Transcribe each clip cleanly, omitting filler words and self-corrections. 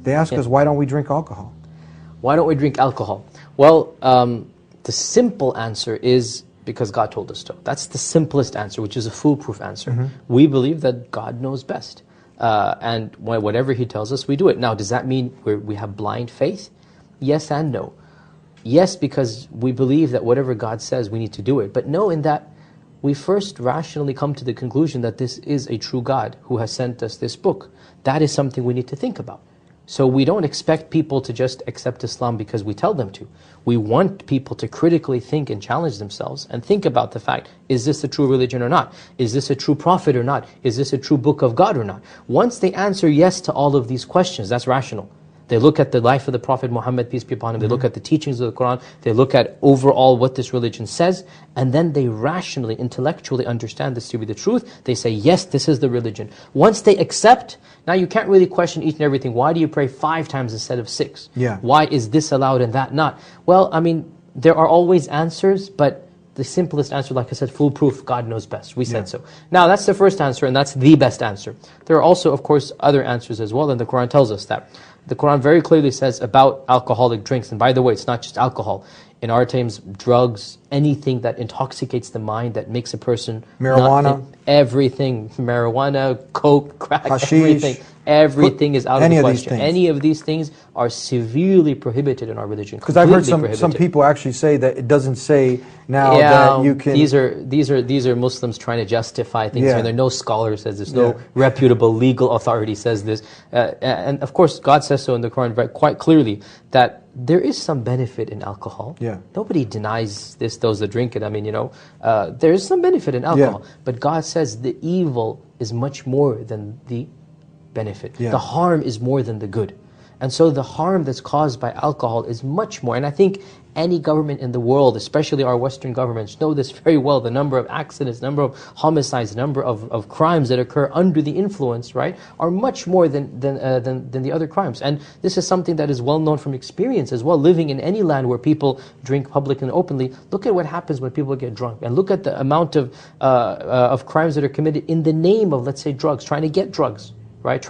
They ask us, why don't we drink alcohol? Why don't we drink alcohol? Well, the simple answer is because God told us to. That's the simplest answer, which is a foolproof answer. We believe that God knows best. And whatever He tells us, we do it. Now, does that mean we have blind faith? Yes and no. Yes, because we believe that whatever God says, we need to do it. But no, in that we first rationally come to the conclusion that this is a true God who has sent us this book. That is something we need to think about. So we don't expect people to just accept Islam because we tell them to. We want people to critically think and challenge themselves and think about the fact, is this a true religion or not? Is this a true prophet or not? Is this a true book of God or not? Once they answer yes to all of these questions, that's rational. They look at the life of the Prophet Muhammad, peace be upon him, they look at the teachings of the Quran, they look at overall what this religion says, and then they rationally, intellectually understand this to be the truth. They say, yes, this is the religion. Once they accept, now you can't really question each and everything. Why do you pray 5 times instead of 6? Yeah. Why is this allowed and that not? Well, I mean, there are always answers, but the simplest answer, like I said, foolproof, God knows best. We said so. Now, that's the first answer, and that's the best answer. There are also, of course, other answers as well, and the Quran tells us that. The Quran very clearly says about alcoholic drinks, and by the way, it's not just alcohol. In our times, drugs, anything that intoxicates the mind, that makes a person... Marijuana. Everything. Marijuana, coke, crack, hashish, everything is out of the question. Any of these things are severely prohibited in our religion. Because I've heard some people actually say that it doesn't say now that you can... These are Muslims trying to justify things. Yeah. There are no scholar says this, no reputable legal authority says this. And of course, God says so in the Quran quite clearly that there is some benefit in alcohol. Yeah. Nobody denies this, those that drink it. I mean, there is some benefit in alcohol. Yeah. But God says the evil is much more than the benefit. Yeah. The harm is more than the good. And so the harm that's caused by alcohol is much more. And I think any government in the world, especially our Western governments, know this very well. The number of accidents, number of homicides, number of crimes that occur under the influence, right, are much more than the other crimes. And this is something that is well known from experience as well. Living in any land where people drink publicly and openly, look at what happens when people get drunk. And look at the amount of crimes that are committed in the name of, let's say, drugs, trying to get drugs. Right,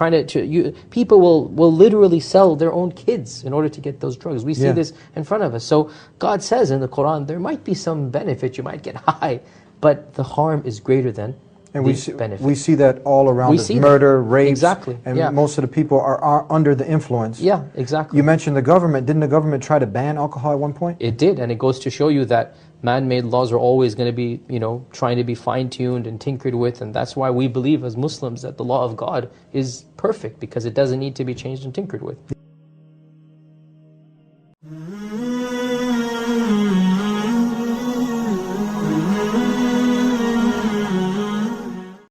people will literally sell their own kids in order to get those drugs. We see this in front of us. So God says in the Quran, there might be some benefit, you might get high, but the harm is greater than the benefit. We see that all around us, murder, rape, exactly. And most of the people are under the influence. Yeah, exactly. You mentioned the government. Didn't the government try to ban alcohol at one point? It did, and it goes to show you that man-made laws are always going to be, trying to be fine-tuned and tinkered with, and that's why we believe as Muslims that the law of God is perfect, because it doesn't need to be changed and tinkered with.